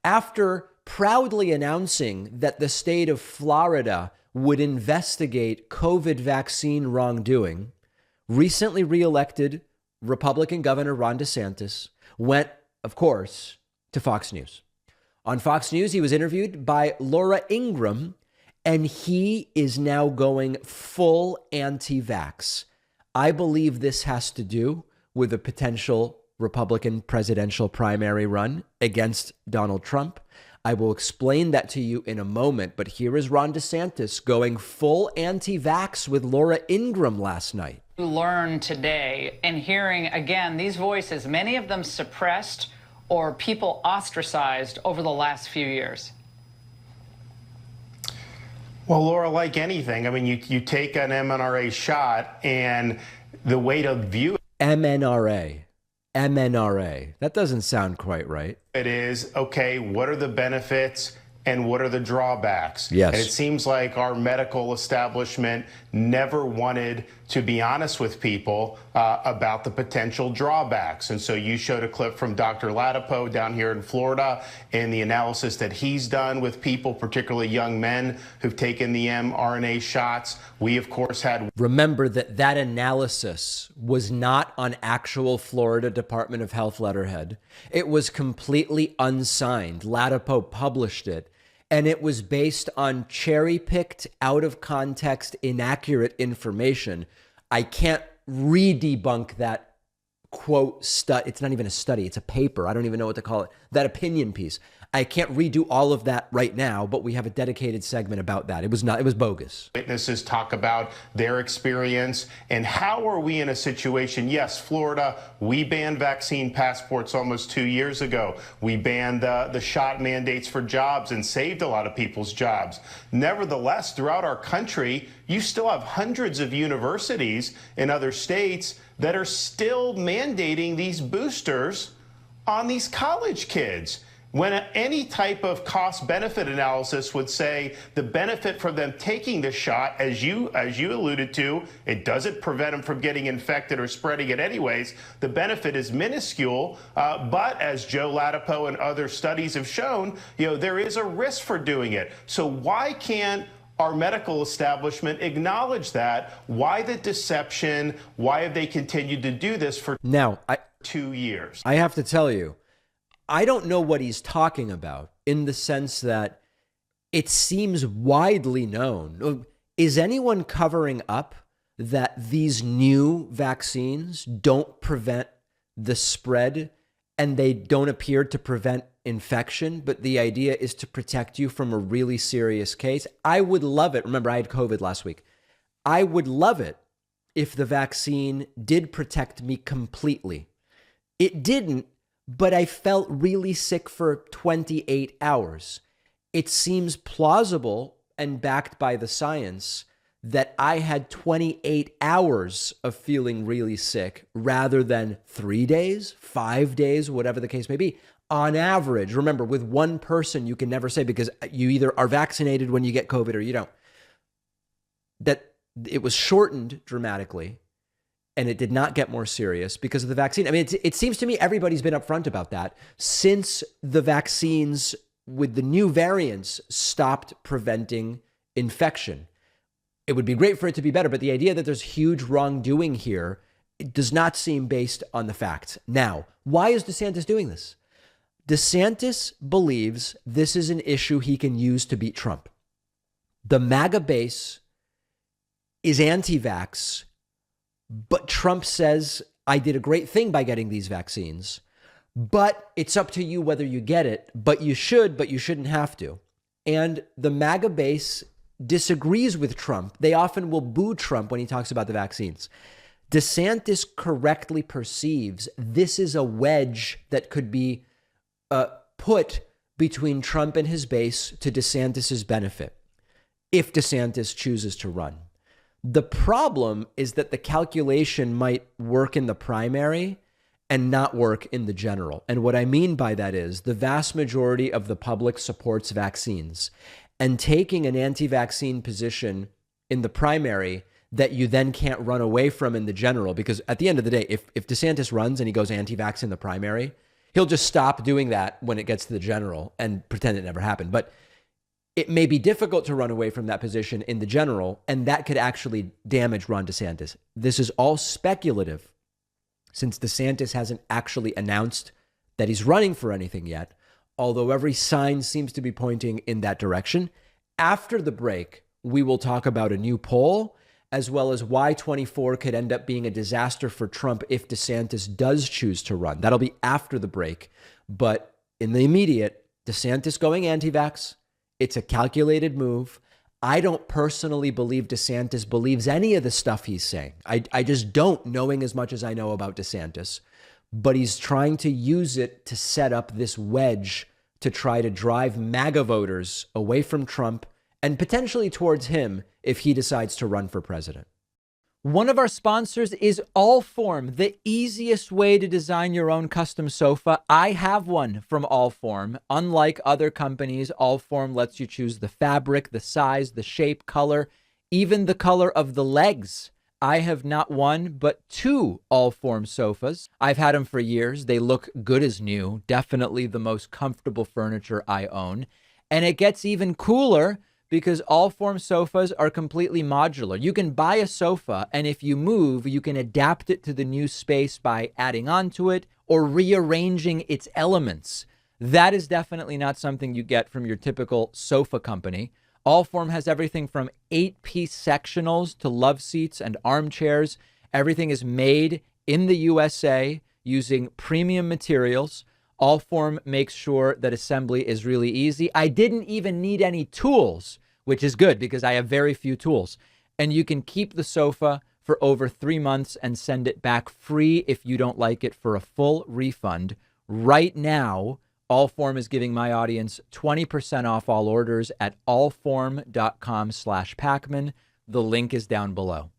after proudly announcing that the state of Florida would investigate COVID vaccine wrongdoing, recently reelected Republican Governor Ron DeSantis went, of course, to Fox News. On Fox News, he was interviewed by Laura Ingraham, and he is now going full anti-vax. I believe this has to do with a potential Republican presidential primary run against Donald Trump. I will explain that to you in a moment, but here is Ron DeSantis going full anti-vax with Laura Ingraham last night. Learn today and hearing again these voices, many of them suppressed or people ostracized over the last few years? Well, Laura, like anything, I mean, you take an mRNA shot and the way to view mRNA. That doesn't sound quite right. it is, okay, what are the benefits and what are the drawbacks? Yes. And it seems like our medical establishment never wanted to be honest with people about the potential drawbacks. And so you showed a clip from Dr. Ladapo down here in Florida and the analysis that he's done with people, particularly young men who've taken the mRNA shots. We, of course, had... Remember that analysis was not on actual Florida Department of Health letterhead. It was completely unsigned. Ladapo published it. And it was based on cherry-picked, out-of-context, inaccurate information. I can't re-debunk that quote study. It's not even a study. It's a paper. I don't even know what to call it. That opinion piece. I can't redo all of that right now, but we have a dedicated segment about that. It was bogus. Witnesses talk about their experience and how are we in a situation? Yes, Florida, we banned vaccine passports almost 2 years ago. We banned the shot mandates for jobs and saved a lot of people's jobs. Nevertheless, throughout our country, you still have hundreds of universities in other states that are still mandating these boosters on these college kids. When any type of cost-benefit analysis would say the benefit for them taking the shot, as you alluded to, it doesn't prevent them from getting infected or spreading it anyways. The benefit is minuscule, but as Joe Ladapo and other studies have shown, there is a risk for doing it. So why can't our medical establishment acknowledge that? Why the deception? Why have they continued to do this for 2 years? I have to tell you, I don't know what he's talking about in the sense that it seems widely known. Is anyone covering up that these new vaccines don't prevent the spread and they don't appear to prevent infection, but the idea is to protect you from a really serious case? I would love it. Remember, I had COVID last week. I would love it if the vaccine did protect me completely. It didn't. But I felt really sick for 28 hours. It seems plausible and backed by the science that I had 28 hours of feeling really sick rather than 3 days, 5 days, whatever the case may be. On average, remember, with one person, you can never say because you either are vaccinated when you get COVID or you don't. That it was shortened dramatically. And it did not get more serious because of the vaccine. I mean, it seems to me everybody's been upfront about that since the vaccines with the new variants stopped preventing infection. It would be great for it to be better, but the idea that there's huge wrongdoing here, it does not seem based on the facts. Now, why is DeSantis doing this? DeSantis believes this is an issue he can use to beat Trump. The MAGA base is anti-vax. But Trump says, I did a great thing by getting these vaccines, but it's up to you whether you get it, but you shouldn't have to. And the MAGA base disagrees with Trump. They often will boo Trump when he talks about the vaccines. DeSantis correctly perceives this is a wedge that could be put between Trump and his base to DeSantis's benefit if DeSantis chooses to run. The problem is that the calculation might work in the primary and not work in the general. And what I mean by that is the vast majority of the public supports vaccines. And taking an anti-vaccine position in the primary that you then can't run away from in the general, because at the end of the day, if DeSantis runs and he goes anti-vax in the primary, He'll just stop doing that when it gets to the general and pretend it never happened. But it may be difficult to run away from that position in the general, and that could actually damage Ron DeSantis. This is all speculative, since DeSantis hasn't actually announced that he's running for anything yet, although every sign seems to be pointing in that direction. After the break, we will talk about a new poll, as well as why 24 could end up being a disaster for Trump if DeSantis does choose to run. That'll be after the break. But in the immediate, DeSantis going anti-vax, it's a calculated move. I don't personally believe DeSantis believes any of the stuff he's saying. I just don't, knowing as much as I know about DeSantis. But he's trying to use it to set up this wedge to try to drive MAGA voters away from Trump and potentially towards him if he decides to run for president. One of our sponsors is Allform, the easiest way to design your own custom sofa. I have one from Allform. Unlike other companies, Allform lets you choose the fabric, the size, the shape, color, even the color of the legs. I have not one, but two Allform sofas. I've had them for years. They look good as new. Definitely the most comfortable furniture I own. And it gets even cooler because Allform sofas are completely modular. You can buy a sofa, and if you move, you can adapt it to the new space by adding onto it or rearranging its elements. That is definitely not something you get from your typical sofa company. Allform has everything from 8-piece sectionals to love seats and armchairs. Everything is made in the USA using premium materials. Allform makes sure that assembly is really easy. I didn't even need any tools, which is good because I have very few tools. And you can keep the sofa for over 3 months and send it back free if you don't like it for a full refund. Right now, Allform is giving my audience 20% off all orders at allform.com/Pacman. The link is down below.